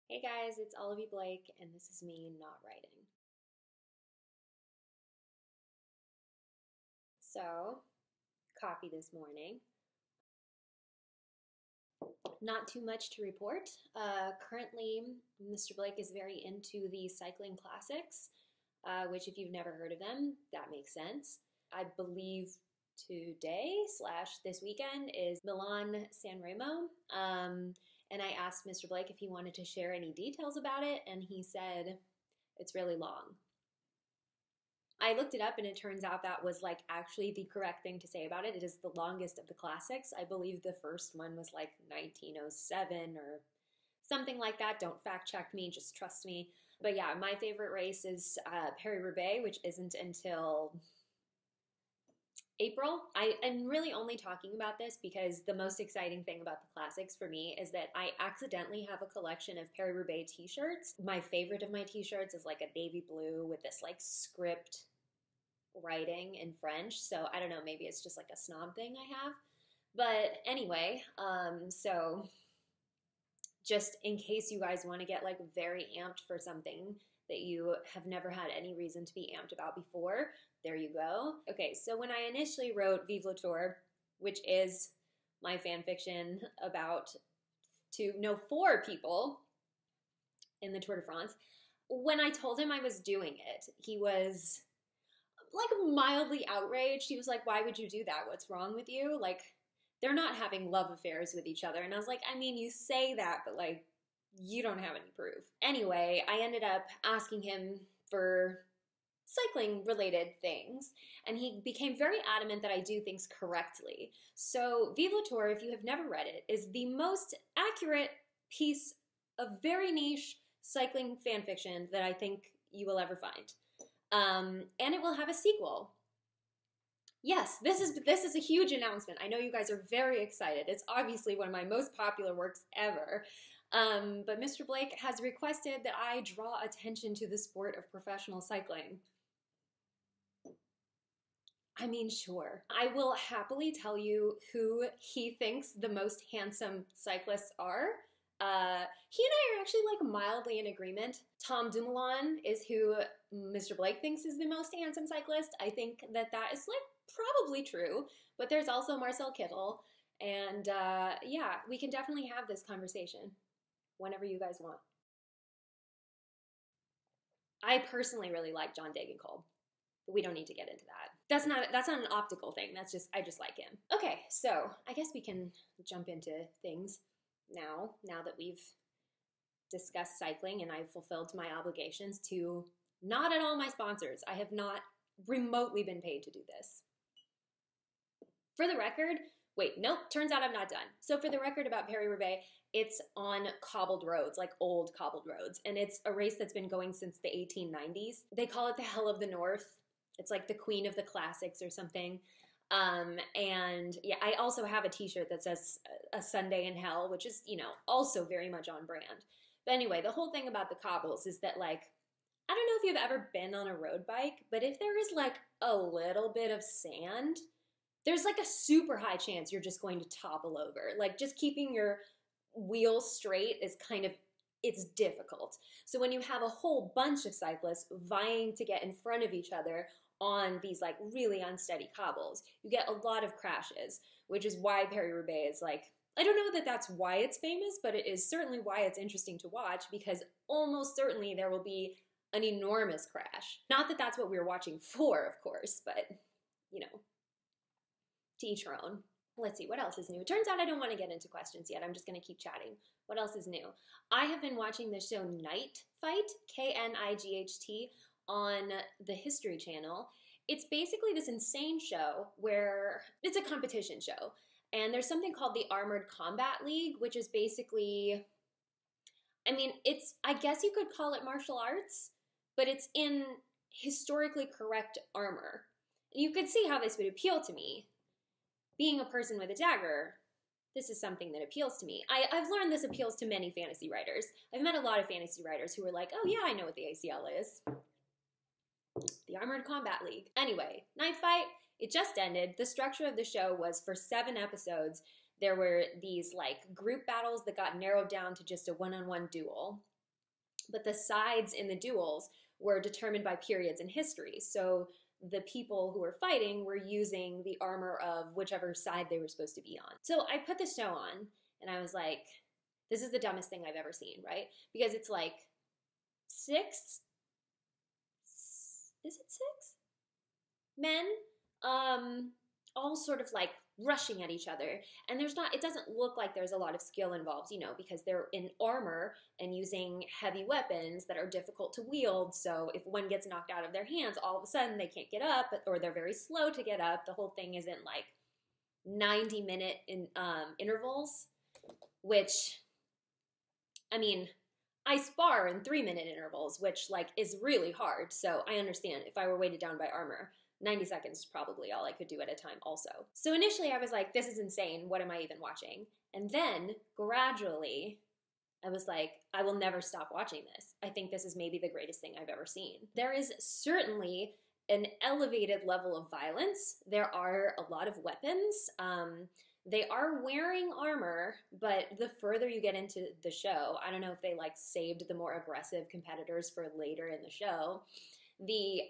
Hey guys, it's Olivie Blake, and this is me not writing. So, coffee this morning. Not too much to report. Currently, Mr. Blake is very into the cycling classics, which, if you've never heard of them, that makes sense. I believe today / this weekend is Milan San Remo. And I asked Mr. Blake if he wanted to share any details about it, and he said it's really long. I looked it up and it turns out that was like actually the correct thing to say about it. It is the longest of the classics. I believe the first one was like 1907 or something like that. Don't fact check me, just trust me. But yeah, my favorite race is Paris-Roubaix, which isn't until April. I am really only talking about this because the most exciting thing about the classics for me is that I accidentally have a collection of Paris-Roubaix t-shirts. My favorite of my t-shirts is like a navy blue with this like script writing in French. So I don't know, maybe it's just like a snob thing I have. But anyway, so just in case you guys want to get like very amped for something that you have never had any reason to be amped about before, there you go. Okay, so when I initially wrote Vive le Tour, which is my fan fiction about 4 people in the Tour de France, when I told him I was doing it, he was like mildly outraged. He was like, why would you do that? What's wrong with you? Like, they're not having love affairs with each other. And I was like, I mean, you say that, but like, you don't have any proof. Anyway, I ended up asking him for cycling related things, and he became very adamant that I do things correctly. So Vive le Tour, if you have never read it, is the most accurate piece of very niche cycling fan fiction that I think you will ever find. And it will have a sequel. Yes, this is a huge announcement. I know you guys are very excited. It's obviously one of my most popular works ever. But Mr. Blake has requested that I draw attention to the sport of professional cycling. I mean, sure. I will happily tell you who he thinks the most handsome cyclists are. He and I are actually like mildly in agreement. Tom Dumoulin is who Mr. Blake thinks is the most handsome cyclist. I think that is like probably true, but there's also Marcel Kittel. And yeah, we can definitely have this conversation whenever you guys want. I personally really like John Degenkolb, but we don't need to get into that. That's not an optical thing. That's just, I just like him. Okay, so I guess we can jump into things now that we've discussed cycling and I've fulfilled my obligations to not at all my sponsors. I have not remotely been paid to do this. For the record, wait, nope, turns out I'm not done. So for the record about Paris-Roubaix, it's on cobbled roads, like old cobbled roads, and it's a race that's been going since the 1890s. They call it the Hell of the North. It's like the queen of the classics or something. And yeah, I also have a t-shirt that says a Sunday in Hell, which is, you know, also very much on brand. But anyway, the whole thing about the cobbles is that, like, I don't know if you've ever been on a road bike, but if there is like a little bit of sand, there's like a super high chance you're just going to topple over. Like, just keeping your wheels straight is kind of, it's difficult. So when you have a whole bunch of cyclists vying to get in front of each other on these like really unsteady cobbles, you get a lot of crashes, which is why Paris-Roubaix is like, I don't know that that's why it's famous, but it is certainly why it's interesting to watch, because almost certainly there will be an enormous crash. Not that that's what we were watching for, of course, but, you know, to each her own. Let's see, what else is new? It turns out I don't want to get into questions yet. I'm just going to keep chatting. What else is new? I have been watching the show Night Fight, K-N-I-G-H-T, on the History Channel. It's basically this insane show where it's a competition show. And there's something called the Armored Combat League, which is basically, I mean, it's, I guess you could call it martial arts, but it's in historically correct armor. And you could see how this would appeal to me. Being a person with a dagger, this is something that appeals to me. I've learned this appeals to many fantasy writers. I've met a lot of fantasy writers who were like, oh yeah, I know what the ACL is. The Armored Combat League. Anyway, Night Fight, it just ended. The structure of the show was for 7 episodes, there were these like group battles that got narrowed down to just a one-on-one duel. but the sides in the duels were determined by periods in history. So the people who were fighting were using the armor of whichever side they were supposed to be on. So I put the show on, and I was like, this is the dumbest thing I've ever seen, right? Because it's like 6, is it 6? Men, all sort of like rushing at each other. And it doesn't look like there's a lot of skill involved, you know, because they're in armor and using heavy weapons that are difficult to wield. So if one gets knocked out of their hands, all of a sudden they can't get up, or they're very slow to get up. The whole thing isn't like 90-minute intervals, which, I mean, I spar in 3-minute intervals, which like is really hard. So I understand if I were weighted down by armor, 90 seconds is probably all I could do at a time also. So initially I was like, this is insane. What am I even watching? And then gradually I was like, I will never stop watching this. I think this is maybe the greatest thing I've ever seen. There is certainly an elevated level of violence. There are a lot of weapons. They are wearing armor, but the further you get into the show, I don't know if they like saved the more aggressive competitors for later in the show, the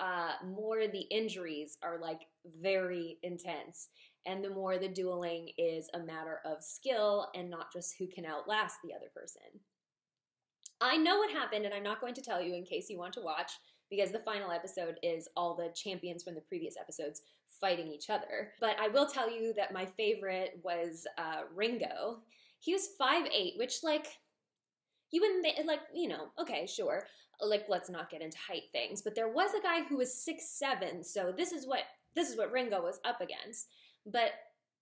more the injuries are like very intense, and the more the dueling is a matter of skill and not just who can outlast the other person. I know what happened, and I'm not going to tell you in case you want to watch, because the final episode is all the champions from the previous episodes fighting each other. But I will tell you that my favorite was Ringo. He was 5'8", which like, you wouldn't think, like, you know, okay, sure, like, let's not get into height things, but there was a guy who was 6'7", so this is what Ringo was up against. But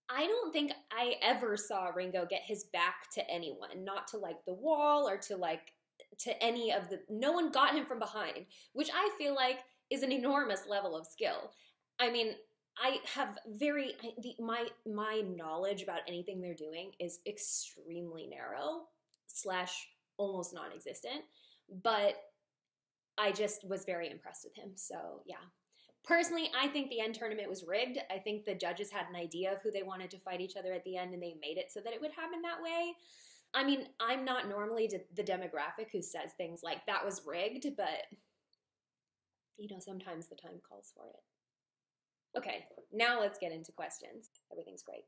I don't think I ever saw Ringo get his back to anyone, not to like the wall or to like to any of the, no one got him from behind, which I feel like is an enormous level of skill. I mean, I have my knowledge about anything they're doing is extremely narrow / almost non-existent, but I just was very impressed with him. So yeah, personally, I think the end tournament was rigged. I think the judges had an idea of who they wanted to fight each other at the end, and they made it so that it would happen that way. I mean, I'm not normally the demographic who says things like that was rigged, but you know, sometimes the time calls for it. Okay, now let's get into questions. Everything's great.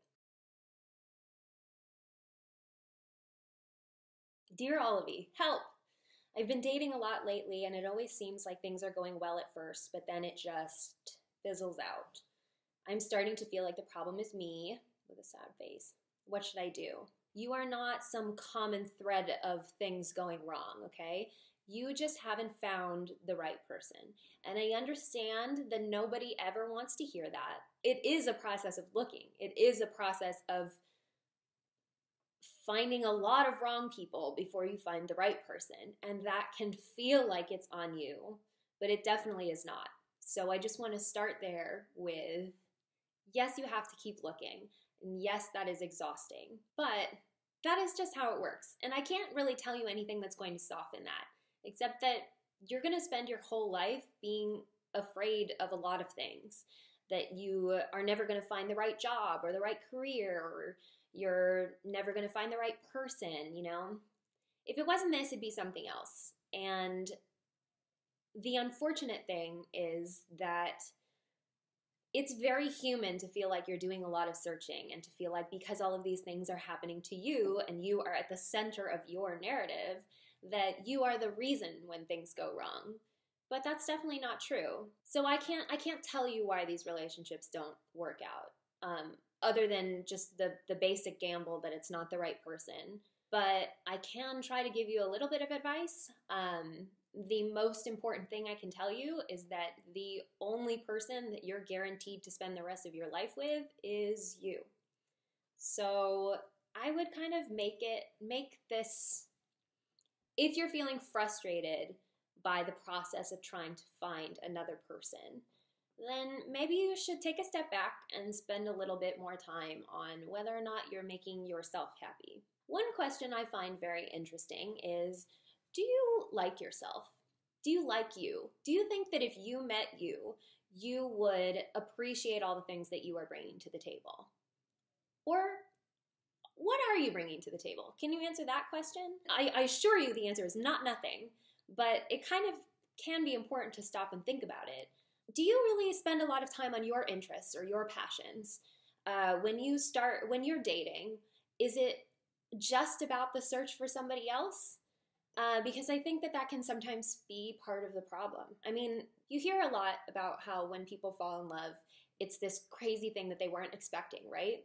Dear Olivie, help! I've been dating a lot lately, and it always seems like things are going well at first, but then it just fizzles out. I'm starting to feel like the problem is me, with a sad face. What should I do? You are not some common thread of things going wrong, okay? You just haven't found the right person. And I understand that nobody ever wants to hear that. It is a process of looking. It is a process of finding a lot of wrong people before you find the right person. And that can feel like it's on you, but it definitely is not. So I just want to start there with, yes, you have to keep looking. And yes, that is exhausting, but that is just how it works. And I can't really tell you anything that's going to soften that, except that you're going to spend your whole life being afraid of a lot of things, that you are never going to find the right job or the right career, or you're never going to find the right person, you know? If it wasn't this, it'd be something else. And the unfortunate thing is that it's very human to feel like you're doing a lot of searching, and to feel like because all of these things are happening to you and you are at the center of your narrative, that you are the reason when things go wrong. But that's definitely not true. So I can't tell you why these relationships don't work out, other than just the basic gamble that it's not the right person. But I can try to give you a little bit of advice. The most important thing I can tell you is that the only person that you're guaranteed to spend the rest of your life with is you. So I would kind of make this, if you're feeling frustrated by the process of trying to find another person, then maybe you should take a step back and spend a little bit more time on whether or not you're making yourself happy. One question I find very interesting is, do you like yourself? Do you like you? Do you think that if you met you, you would appreciate all the things that you are bringing to the table? Or what are you bringing to the table? Can you answer that question? I assure you the answer is not nothing, but it kind of can be important to stop and think about it. Do you really spend a lot of time on your interests or your passions? When you're dating, is it just about the search for somebody else? Because I think that can sometimes be part of the problem. I mean, you hear a lot about how when people fall in love, it's this crazy thing that they weren't expecting, right?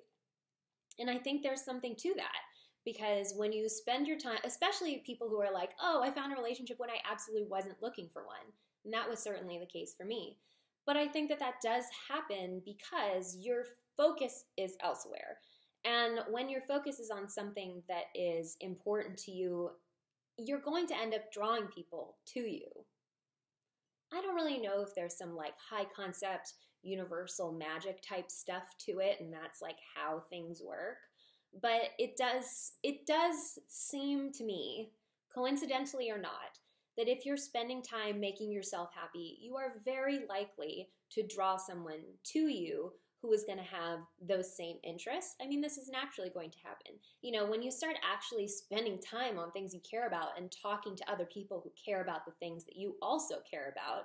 And I think there's something to that, because when you spend your time, especially people who are like, oh, I found a relationship when I absolutely wasn't looking for one. And that was certainly the case for me. But I think that does happen because your focus is elsewhere. And when your focus is on something that is important to you, you're going to end up drawing people to you. I don't really know if there's some like high concept, universal magic type stuff to it, and that's like how things work. But it does seem to me, coincidentally or not, that if you're spending time making yourself happy, you are very likely to draw someone to you who is going to have those same interests. I mean, this is naturally going to happen. You know, when you start actually spending time on things you care about and talking to other people who care about the things that you also care about,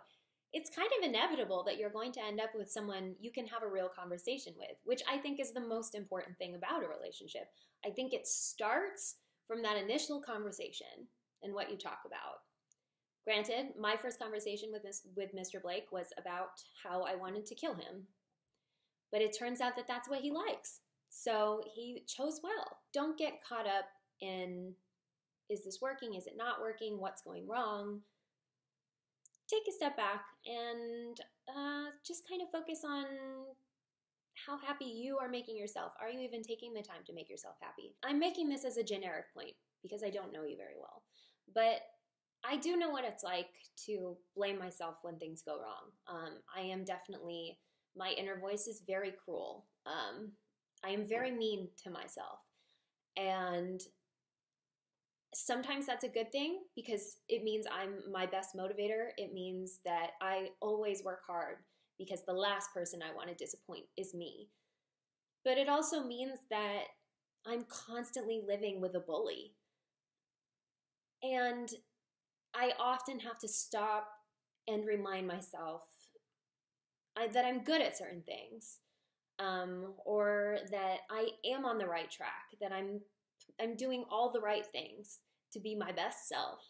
it's kind of inevitable that you're going to end up with someone you can have a real conversation with, which I think is the most important thing about a relationship. I think it starts from that initial conversation and what you talk about. Granted, my first conversation with Mr. Blake was about how I wanted to kill him. But it turns out that that's what he likes. So he chose well. Don't get caught up in, is this working? Is it not working? What's going wrong? Take a step back and just kind of focus on how happy you are making yourself. Are you even taking the time to make yourself happy? I'm making this as a generic point because I don't know you very well. But I do know what it's like to blame myself when things go wrong. I am definitely... My inner voice is very cruel. I am very mean to myself. And sometimes that's a good thing because it means I'm my best motivator. It means that I always work hard because the last person I want to disappoint is me. But it also means that I'm constantly living with a bully. And I often have to stop and remind myself that I'm good at certain things, or that I am on the right track, that I'm doing all the right things to be my best self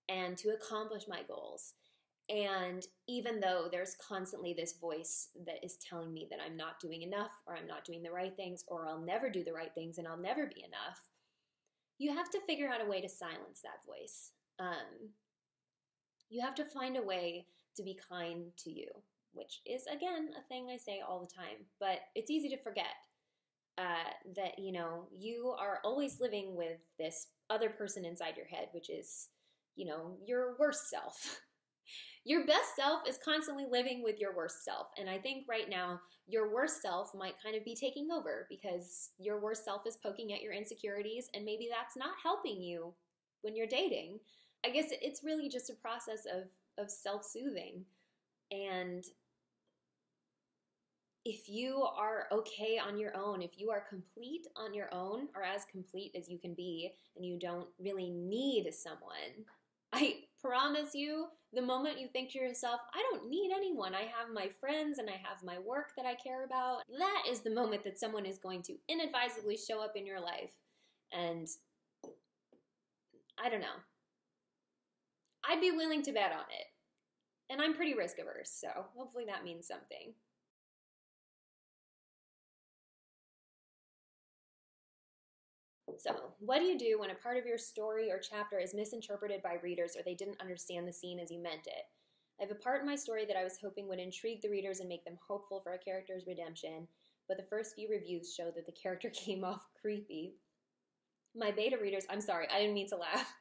and to accomplish my goals. And even though there's constantly this voice that is telling me that I'm not doing enough, or I'm not doing the right things, or I'll never do the right things and I'll never be enough, you have to figure out a way to silence that voice. You have to find a way to be kind to you, which is, again, a thing I say all the time, but it's easy to forget that, you know, you are always living with this other person inside your head, which is, you know, your worst self. Your best self is constantly living with your worst self, and I think right now your worst self might kind of be taking over because your worst self is poking at your insecurities, and maybe that's not helping you when you're dating. I guess it's really just a process of self-soothing, and if you are okay on your own, if you are complete on your own, or as complete as you can be, and you don't really need someone, I promise you, the moment you think to yourself, I don't need anyone, I have my friends and I have my work that I care about, that is the moment that someone is going to inadvisably show up in your life. And I don't know. I'd be willing to bet on it. And I'm pretty risk averse, so hopefully that means something. So, what do you do when a part of your story or chapter is misinterpreted by readers or they didn't understand the scene as you meant it? I have a part in my story that I was hoping would intrigue the readers and make them hopeful for a character's redemption, but the first few reviews showed that the character came off creepy. My beta readers, I'm sorry, I didn't mean to laugh.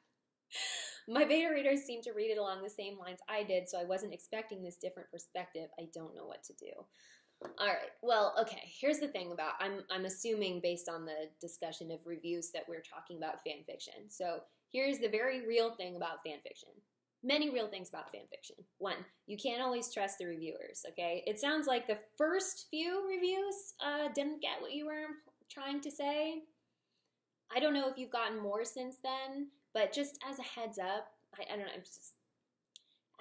My beta readers seemed to read it along the same lines I did, so I wasn't expecting this different perspective. I don't know what to do. All right, well, okay, here's the thing about, I'm assuming based on the discussion of reviews that we're talking about fan fiction. So here's the very real thing about fan fiction. Many real things about fan fiction. One, you can't always trust the reviewers, okay? It sounds like the first few reviews didn't get what you were trying to say. I don't know if you've gotten more since then, but just as a heads up, I don't know,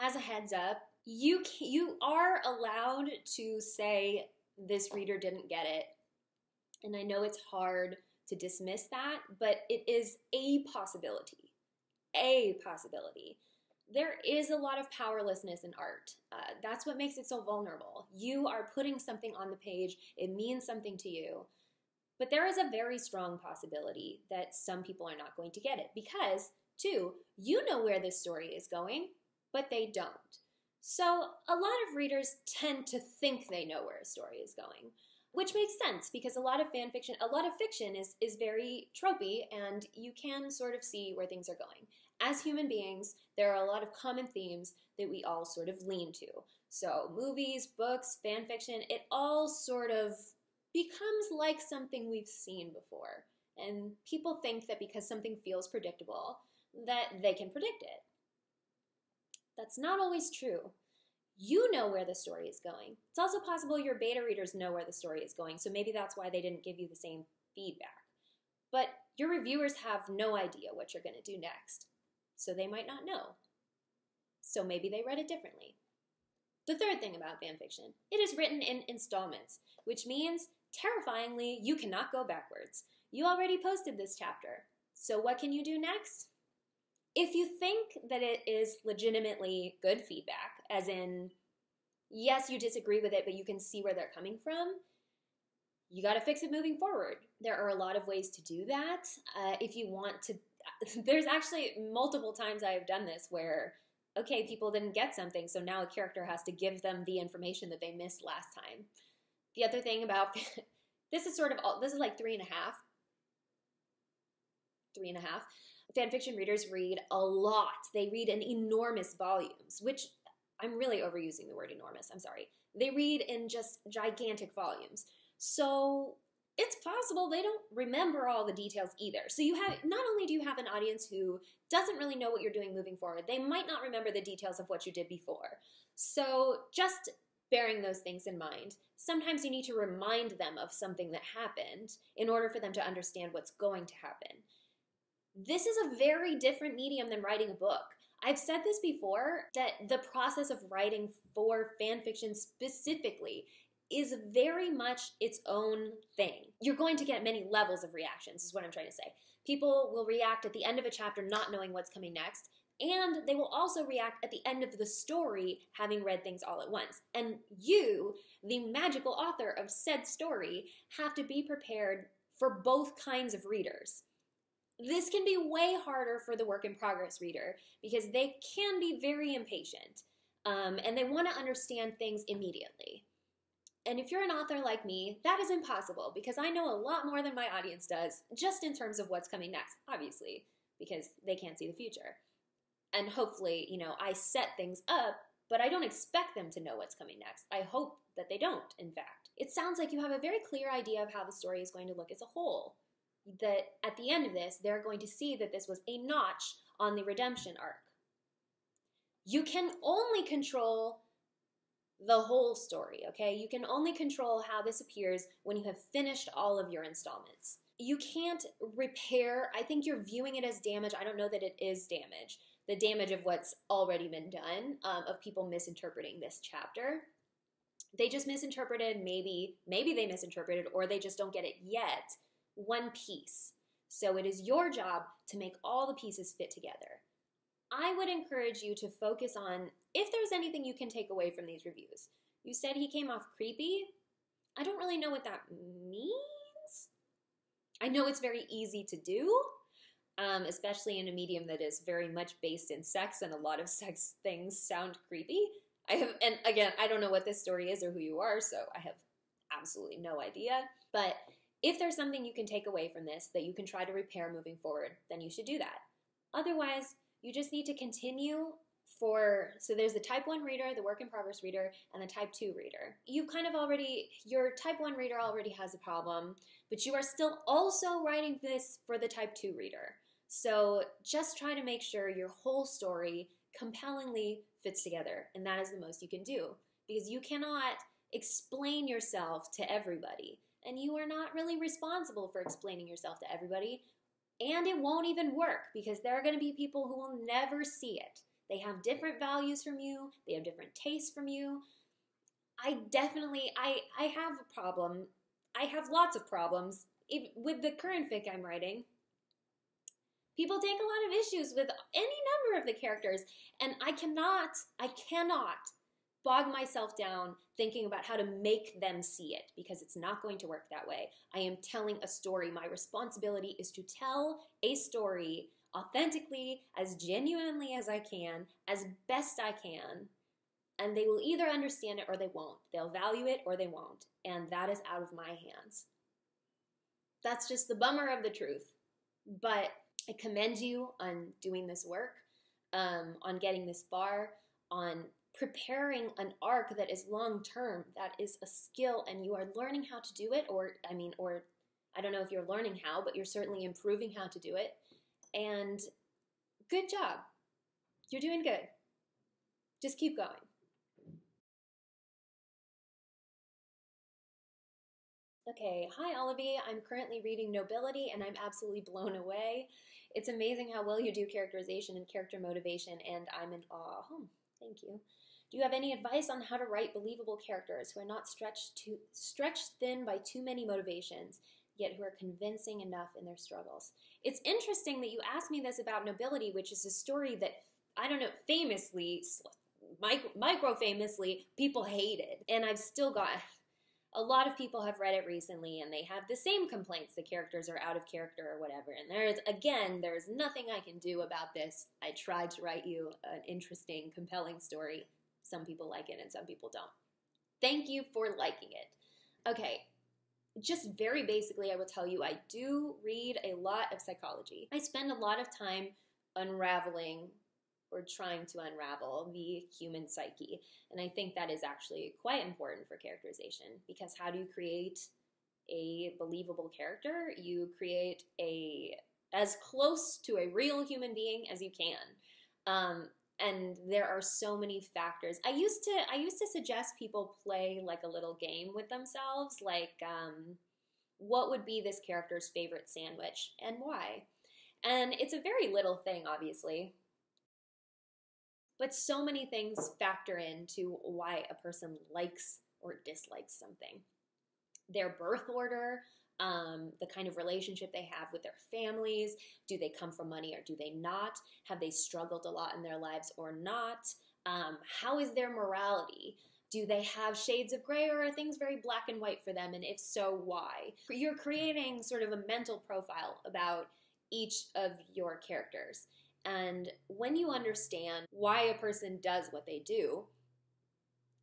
as a heads up, you are allowed to say this reader didn't get it. And I know it's hard to dismiss that, but it is a possibility. A possibility. There is a lot of powerlessness in art. That's what makes it so vulnerable. You are putting something on the page. It means something to you. But there is a very strong possibility that some people are not going to get it because, two, you know where this story is going, but they don't. So a lot of readers tend to think they know where a story is going, which makes sense because a lot of fiction is very tropey, and you can sort of see where things are going. As human beings, there are a lot of common themes that we all sort of lean to. So movies, books, fan fiction, it all sort of becomes like something we've seen before. And people think that because something feels predictable, that they can predict it. That's not always true. You know where the story is going. It's also possible your beta readers know where the story is going, so maybe that's why they didn't give you the same feedback. But your reviewers have no idea what you're going to do next, so they might not know. So maybe they read it differently. The third thing about fanfiction, it is written in installments, which means, terrifyingly, you cannot go backwards. You already posted this chapter, so what can you do next? If you think that it is legitimately good feedback, as in, yes, you disagree with it, but you can see where they're coming from, you got to fix it moving forward. There are a lot of ways to do that. If you want to, there's actually multiple times I have done this where, okay, people didn't get something, so now a character has to give them the information that they missed last time. The other thing about, this is like 3.5. Fanfiction readers read a lot. They read in enormous volumes, which I'm really overusing the word enormous, I'm sorry. They read in just gigantic volumes. So it's possible they don't remember all the details either. So not only do you have an audience who doesn't really know what you're doing moving forward, they might not remember the details of what you did before. So just bearing those things in mind, sometimes you need to remind them of something that happened in order for them to understand what's going to happen. This is a very different medium than writing a book. I've said this before, that the process of writing for fanfiction specifically is very much its own thing. You're going to get many levels of reactions, is what I'm trying to say. People will react at the end of a chapter not knowing what's coming next, and they will also react at the end of the story having read things all at once. And you, the magical author of said story, have to be prepared for both kinds of readers. This can be way harder for the work in progress reader because they can be very impatient and they want to understand things immediately. And if you're an author like me, that is impossible because I know a lot more than my audience does just in terms of what's coming next, obviously, because they can't see the future. And hopefully, I set things up, but I don't expect them to know what's coming next. I hope that they don't, in fact. It sounds like you have a very clear idea of how the story is going to look as a whole. That at the end of this, they're going to see that this was a notch on the redemption arc. You can only control the whole story, okay? You can only control how this appears when you have finished all of your installments. You can't repair, I think you're viewing it as damage. I don't know that it is damage. The damage of what's already been done, of people misinterpreting this chapter. They just misinterpreted, maybe they misinterpreted, or they just don't get it yet. One piece. So it is your job to make all the pieces fit together. I would encourage you to focus on if there's anything you can take away from these reviews. You said he came off creepy. I don't really know what that means. I know it's very easy to do, especially in a medium that is very much based in sex, and a lot of sex things sound creepy. And again, I don't know what this story is or who you are, so I have absolutely no idea. But if there's something you can take away from this that you can try to repair moving forward, then you should do that. Otherwise, you just need to continue so there's the type 1 reader, the work in progress reader, and the type 2 reader. Your type 1 reader already has a problem, but you are still also writing this for the type 2 reader. So just try to make sure your whole story compellingly fits together, and that is the most you can do, because you cannot explain yourself to everybody. And you are not really responsible for explaining yourself to everybody. And it won't even work because there are going to be people who will never see it. They have different values from you. They have different tastes from you. I have a problem. I have lots of problems with the current fic I'm writing. People take a lot of issues with any number of the characters, and I cannot bog myself down thinking about how to make them see it, because it's not going to work that way. I am telling a story. My responsibility is to tell a story authentically, as genuinely as I can, as best I can, and they will either understand it or they won't. They'll value it or they won't, and that is out of my hands. That's just the bummer of the truth. But I commend you on doing this work, on getting this far, on preparing an arc that is long-term. That is a skill, and you are learning how to do it, or I don't know if you're learning how, but you're certainly improving how to do it. And good job. You're doing good. Just keep going. Okay, hi Olivie. I'm currently reading Nobility, and I'm absolutely blown away. It's amazing how well you do characterization and character motivation, and I'm in awe. Oh, thank you. Do you have any advice on how to write believable characters who are not stretched thin by too many motivations, yet who are convincing enough in their struggles? It's interesting that you asked me this about Nobility, which is a story that, I don't know, famously, micro-famously, people hated. And I've still got... A lot of people have read it recently, and they have the same complaints. The characters are out of character or whatever. And there's nothing I can do about this. I tried to write you an interesting, compelling story. Some people like it and some people don't. Thank you for liking it. Okay, just very basically, I will tell you, I do read a lot of psychology. I spend a lot of time unraveling or trying to unravel the human psyche. And I think that is actually quite important for characterization, because how do you create a believable character? You create as close to a real human being as you can. And there are so many factors. I used to suggest people play like a little game with themselves, like what would be this character's favorite sandwich and why? And it's a very little thing, obviously. But so many things factor into why a person likes or dislikes something. Their birth order, the kind of relationship they have with their families, do they come from money or do they not? Have they struggled a lot in their lives or not? How is their morality? Do they have shades of gray, or are things very black and white for them? And if so, why? You're creating sort of a mental profile about each of your characters. And when you understand why a person does what they do,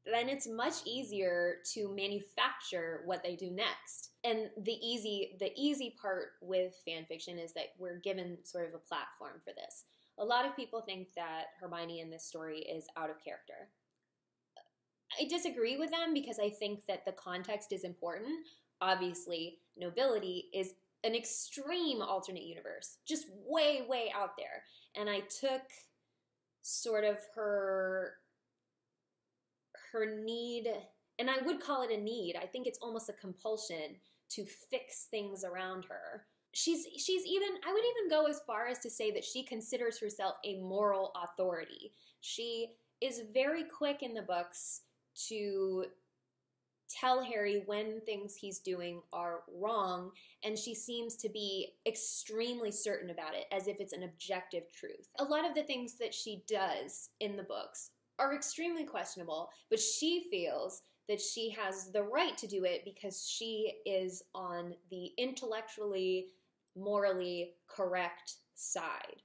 then it's much easier to manufacture what they do next. And the easy part with fan fiction is that we're given sort of a platform for this. A lot of people think that Hermione in this story is out of character. I disagree with them, because I think that the context is important. Obviously, Nobility is an extreme alternate universe, just way, way out there. And I took sort of her need, and I would call it a need. I think it's almost a compulsion to fix things around her. She's even, I would even go as far as to say that she considers herself a moral authority. She is very quick in the books to tell Harry when things he's doing are wrong, and she seems to be extremely certain about it, as if it's an objective truth. A lot of the things that she does in the books are extremely questionable, but she feels that she has the right to do it because she is on the intellectually, morally correct side.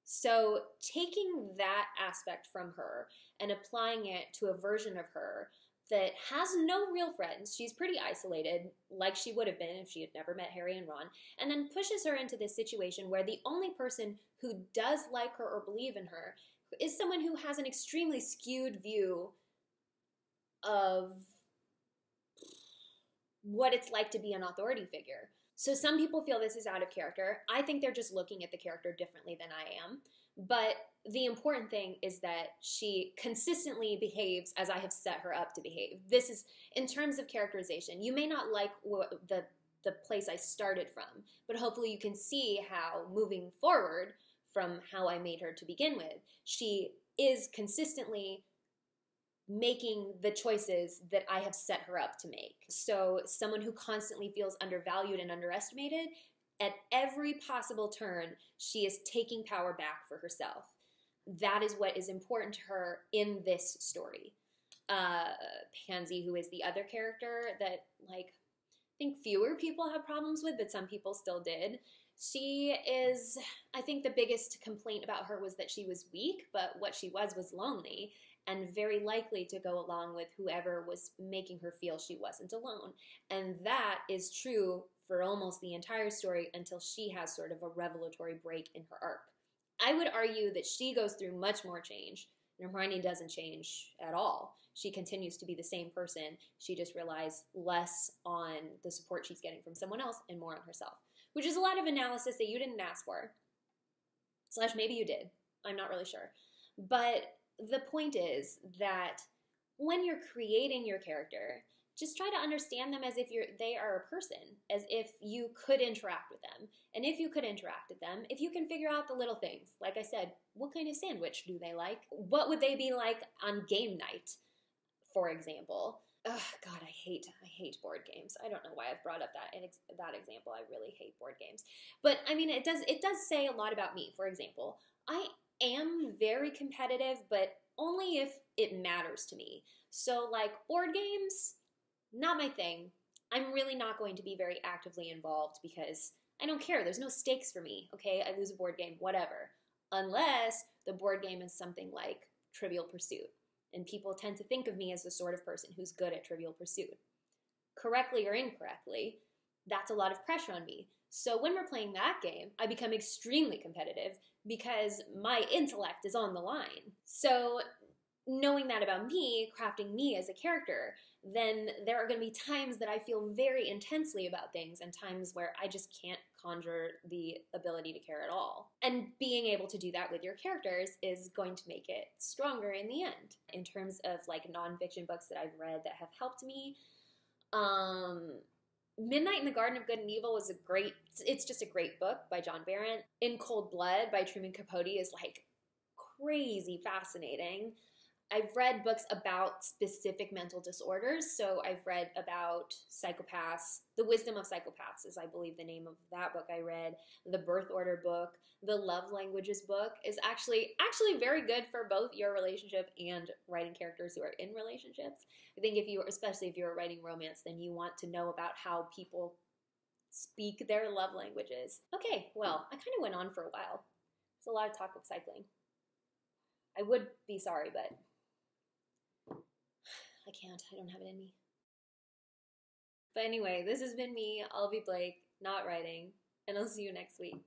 So taking that aspect from her and applying it to a version of her that has no real friends, she's pretty isolated, like she would have been if she had never met Harry and Ron, and then pushes her into this situation where the only person who does like her or believe in her is someone who has an extremely skewed view of what it's like to be an authority figure. So some people feel this is out of character. I think they're just looking at the character differently than I am. But the important thing is that she consistently behaves as I have set her up to behave. This is, in terms of characterization, you may not like the place I started from, but hopefully you can see how, moving forward from how I made her to begin with, she is consistently making the choices that I have set her up to make. So someone who constantly feels undervalued and underestimated, at every possible turn, she is taking power back for herself. That is what is important to her in this story. Pansy, who is the other character that, like, I think fewer people have problems with, but some people still did. She is, I think the biggest complaint about her was that she was weak, but what she was lonely and very likely to go along with whoever was making her feel she wasn't alone. And that is true for almost the entire story until she has sort of a revelatory break in her arc. I would argue that she goes through much more change, and Hermione doesn't change at all. She continues to be the same person. She just relies less on the support she's getting from someone else and more on herself, which is a lot of analysis that you didn't ask for. / maybe you did. I'm not really sure. But the point is that when you're creating your character, just try to understand them as if they are a person, as if you could interact with them. And if you could interact with them, if you can figure out the little things, like I said, what kind of sandwich do they like? What would they be like on game night, for example? Oh, God, I hate board games. I don't know why I've brought up that example. I really hate board games. But, I mean, it does say a lot about me. For example, I am very competitive, but only if it matters to me. So, like, board games, not my thing. I'm really not going to be very actively involved because I don't care. There's no stakes for me, okay? I lose a board game, whatever. Unless the board game is something like Trivial Pursuit. And people tend to think of me as the sort of person who's good at Trivial Pursuit. Correctly or incorrectly, that's a lot of pressure on me. So when we're playing that game, I become extremely competitive because my intellect is on the line. So knowing that about me, crafting me as a character, then there are going to be times that I feel very intensely about things and times where I just can't conjure the ability to care at all. And being able to do that with your characters is going to make it stronger in the end. In terms of like nonfiction books that I've read that have helped me, Midnight in the Garden of Good and Evil was it's just a great book by John Barrett. In Cold Blood by Truman Capote is like crazy fascinating. I've read books about specific mental disorders. So I've read about psychopaths. The Wisdom of Psychopaths is, I believe, the name of that book I read. The Birth Order book. The Love Languages book is actually very good for both your relationship and writing characters who are in relationships. I think especially if you're writing romance, then you want to know about how people speak their love languages. Okay, well, I kind of went on for a while. There's a lot of talk of cycling. I would be sorry, but I can't. I don't have it in me. But anyway, this has been me, Olivie Blake, not writing, and I'll see you next week.